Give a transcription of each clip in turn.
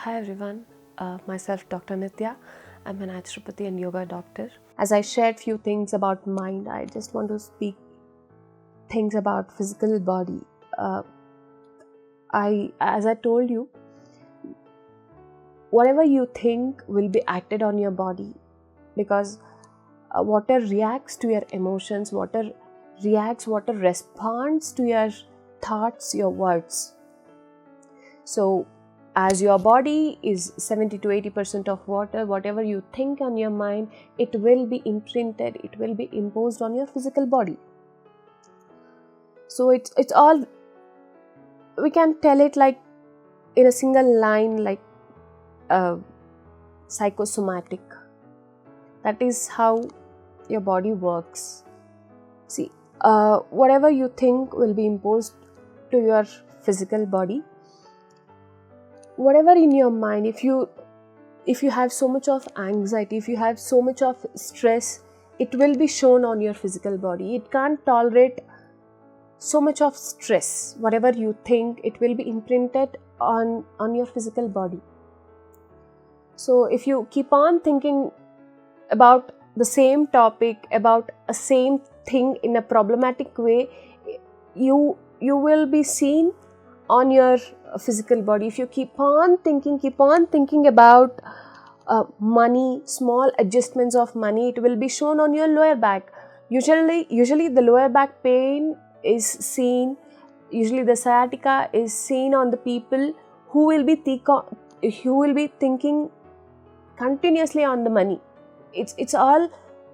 Hi everyone, myself Dr. Nitya. I'm a naturopathy and yoga doctor. As I shared few things about mind, I just want to speak things about physical body. Uh, as I told you, whatever you think will be acted on your body because water reacts to your emotions, water responds to your thoughts, your words. So, as your body is 70 to 80% of water, whatever you think on your mind, it will be imprinted, it will be imposed on your physical body. So it's all, we can tell it like in a single line, like psychosomatic. That is how your body works. See, whatever you think will be imposed to your physical body. Whatever in your mind, if you have so much of anxiety, if you have so much of stress, it will be shown on your physical body. It can't tolerate so much of stress. Whatever you think, it will be imprinted on your physical body. So if you keep on thinking about the same topic, about a same thing in a problematic way, you will be seen on your physical body. If you keep on thinking about money, small adjustments of money, it will be shown on your lower back. Usually the lower back pain is seen, usually the sciatica is seen on the people who will be thinking continuously on the money. It's all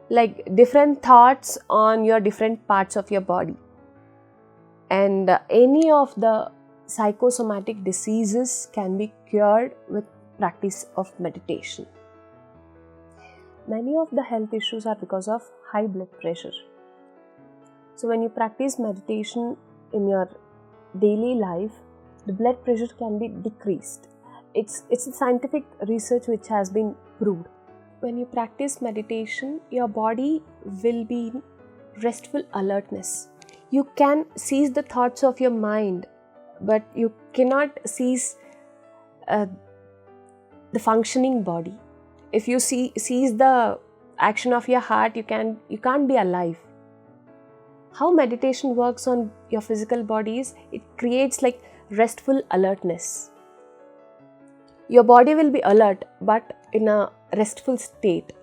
like different thoughts on your different parts of your body. And any of the psychosomatic diseases can be cured with practice of meditation. Many of the health issues are because of high blood pressure. So when you practice meditation in your daily life, the blood pressure can be decreased. It's a scientific research which has been proved. When you practice meditation, your body will be in restful alertness. You can seize the thoughts of your mind, but you cannot seize the functioning body. If you seize the action of your heart, you can't be alive. How meditation works on your physical body is it creates like restful alertness. Your body will be alert, but in a restful state.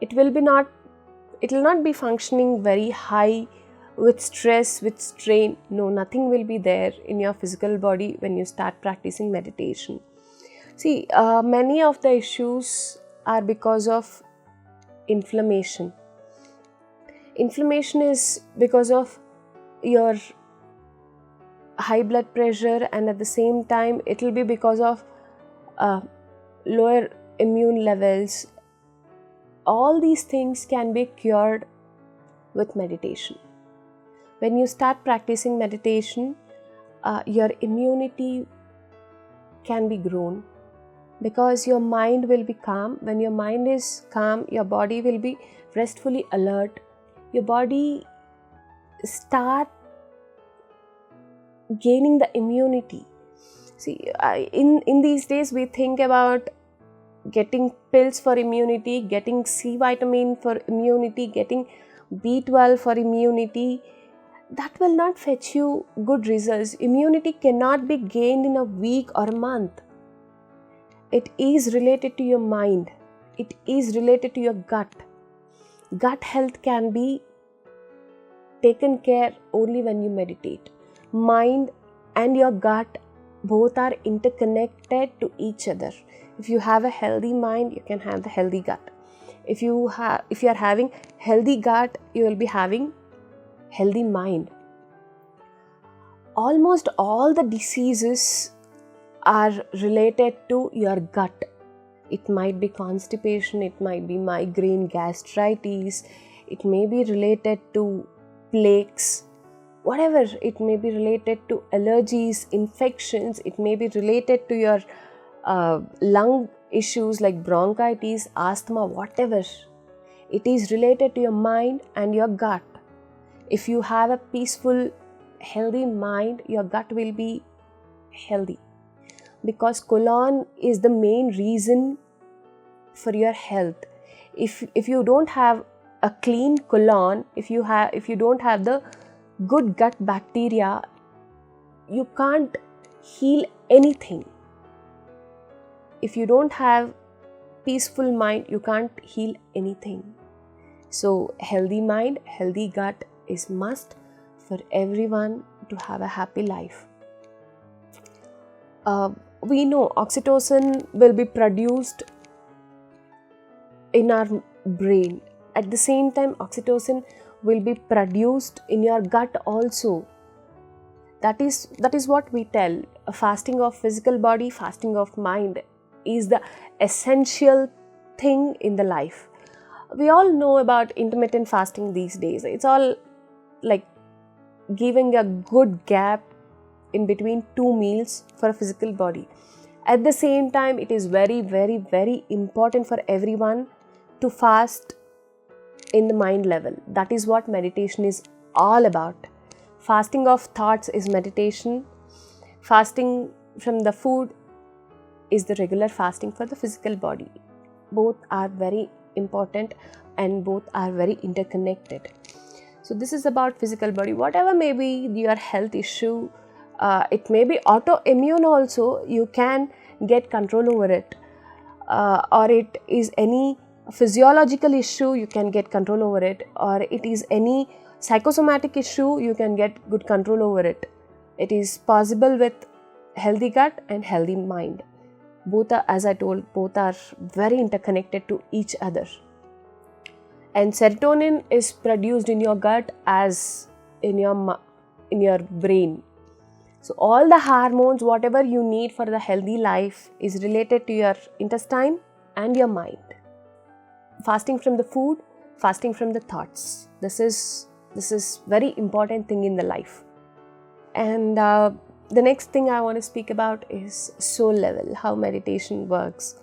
It will not be functioning very high with stress, with strain. No, nothing will be there in your physical body when you start practicing meditation. See, many of the issues are because of inflammation. Inflammation is because of your high blood pressure, and at the same time it will be because of lower immune levels. All these things can be cured with meditation. When you start practicing meditation, your immunity can be grown because your mind will be calm. When your mind is calm, your body will be restfully alert. Your body start gaining the immunity. See, in these days we think about getting pills for immunity, getting C vitamin for immunity, getting B12 for immunity. That will not fetch you good results. Immunity cannot be gained in a week or a month. It is related to your mind. It is related to your gut. Gut health can be taken care only when you meditate. Mind and your gut both are interconnected to each other. If you have a healthy mind, you can have the healthy gut. If you are having healthy gut, you will be having healthy mind. Almost all the diseases are related to your gut. It might be constipation, it might be migraine, gastritis, it may be related to plaques, whatever. It may be related to allergies, infections, it may be related to your lung issues like bronchitis, asthma, whatever. It is related to your mind and your gut. If you have a peaceful, healthy mind, your gut will be healthy. because colon is the main reason for your health. If you don't have a clean colon, if you don't have the good gut bacteria, you can't heal anything. If you don't have peaceful mind, you can't heal anything. So healthy mind, healthy gut is must for everyone to have a happy life. We know oxytocin will be produced in our brain. At the same time, oxytocin will be produced in your gut also. That is what we tell. A fasting of physical body, fasting of mind is the essential thing in the life. We all know about intermittent fasting these days. It's all like giving a good gap in between 2 meals for a physical body. At the same time, it is very, very, very important for everyone to fast in the mind level. That is what meditation is all about. Fasting of thoughts is meditation. Fasting from the food is the regular fasting for the physical body. Both are very important and both are very interconnected. So this is about physical body. Whatever may be your health issue, it may be autoimmune also, you can get control over it. Or it is any physiological issue, you can get control over it. Or it is any psychosomatic issue, you can get good control over it. It is possible with healthy gut and healthy mind. Both are, as I told, both are very interconnected to each other. And serotonin is produced in your gut as in your brain. So all the hormones, whatever you need for the healthy life, is related to your intestine and your mind. Fasting from the food, fasting from the thoughts. This is very important thing in the life. And the next thing I want to speak about is soul level, how meditation works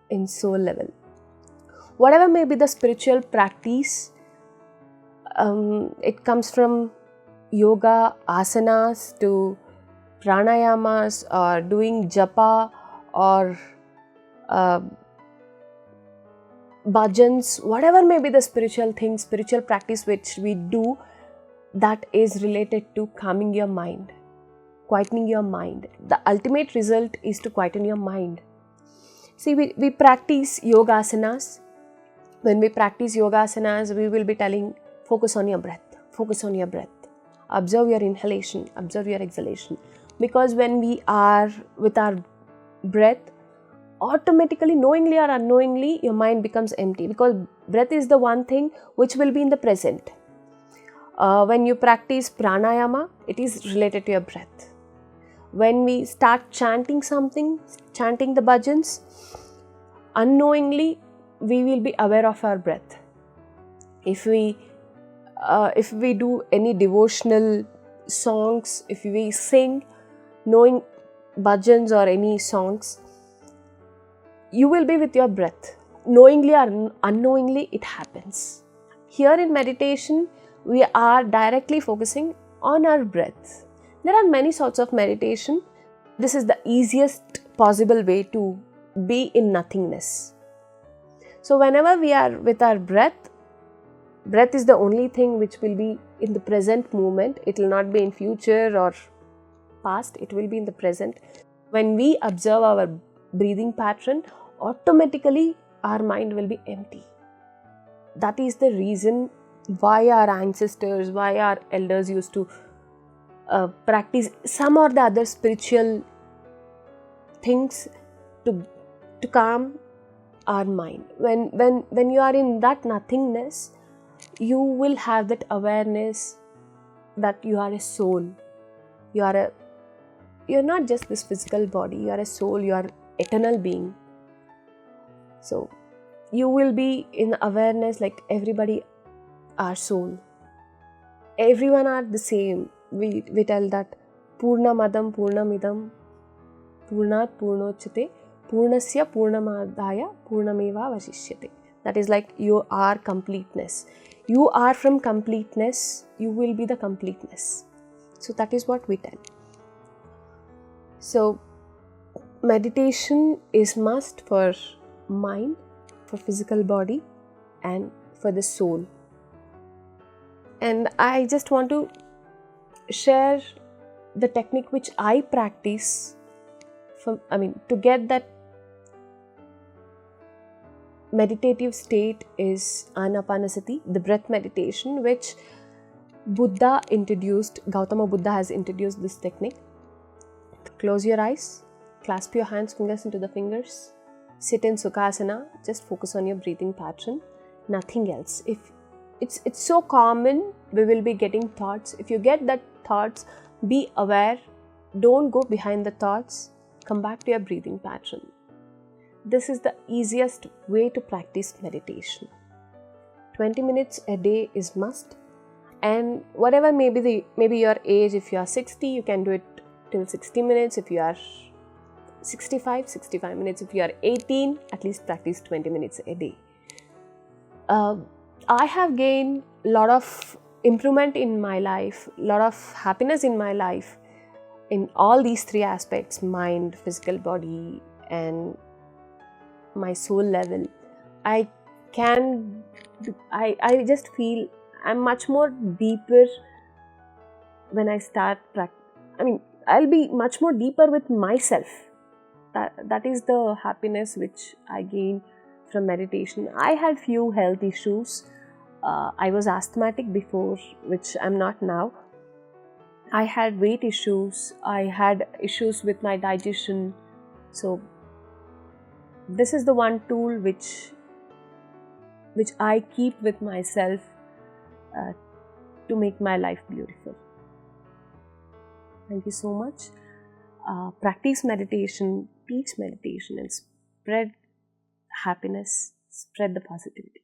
in soul level. Whatever may be the spiritual practice, it comes from yoga, asanas to pranayamas or doing japa or bhajans, whatever may be the spiritual thing, spiritual practice which we do, that is related to calming your mind, quietening your mind. The ultimate result is to quieten your mind. See, we practice yoga asanas. When we practice yoga asanas, we will be telling, focus on your breath, focus on your breath. Observe your inhalation, observe your exhalation. Because when we are with our breath, automatically, knowingly or unknowingly, your mind becomes empty. Because breath is the one thing which will be in the present. When you practice pranayama, it is related to your breath. When we start chanting something, chanting the bhajans, unknowingly, we will be aware of our breath. If we do any devotional songs, if we sing, knowing bhajans or any songs, you will be with your breath. Knowingly or unknowingly, it happens. Here in meditation, we are directly focusing on our breath. There are many sorts of meditation. This is the easiest possible way to be in nothingness. So whenever we are with our breath is the only thing which will be in the present moment. It will not be in future or past. It will be in the present. When we observe our breathing pattern, automatically our mind will be empty. That is the reason why our ancestors, why our elders used to practice some or the other spiritual things to calm our mind. When you are in that nothingness, you will have that awareness that you are a soul. You are not just this physical body. You are a soul. You are eternal being. So you will be in awareness like everybody are soul. Everyone are the same. We tell that Purnamadam Purnamidam Purnat Purnochate Purnasya Purnamadaya Purnameva Vasishyate. That is like you are completeness. You are from completeness. You will be the completeness. So that is what we tell. So meditation is must for mind, for physical body, and for the soul. And I just want to share the technique which I practice to get that meditative state is Anapanasati, the breath meditation, which Buddha introduced. Gautama Buddha has introduced this technique. Close your eyes, clasp your hands, fingers into the fingers, sit in Sukhasana, just focus on your breathing pattern, nothing else. If it's so common, we will be getting thoughts. If you get that thoughts, be aware, don't go behind the thoughts, come back to your breathing pattern. This is the easiest way to practice meditation. 20 minutes a day is must, and whatever maybe your age, if you are 60, you can do it till 60 minutes. If you are 65 minutes. If you are 18, at least practice 20 minutes a day. I have gained a lot of improvement in my life, a lot of happiness in my life in all these three aspects: mind, physical body, and my soul level. I just feel I'm much more deeper when I start I'll be much more deeper with myself. That is the happiness which I gain from meditation. I had few health issues. I was asthmatic before, which I'm not now. I had weight issues. I had issues with my digestion. So this is the one tool which I keep with myself to make my life beautiful. Thank you so much. Practice meditation, teach meditation, and spread happiness, spread the positivity.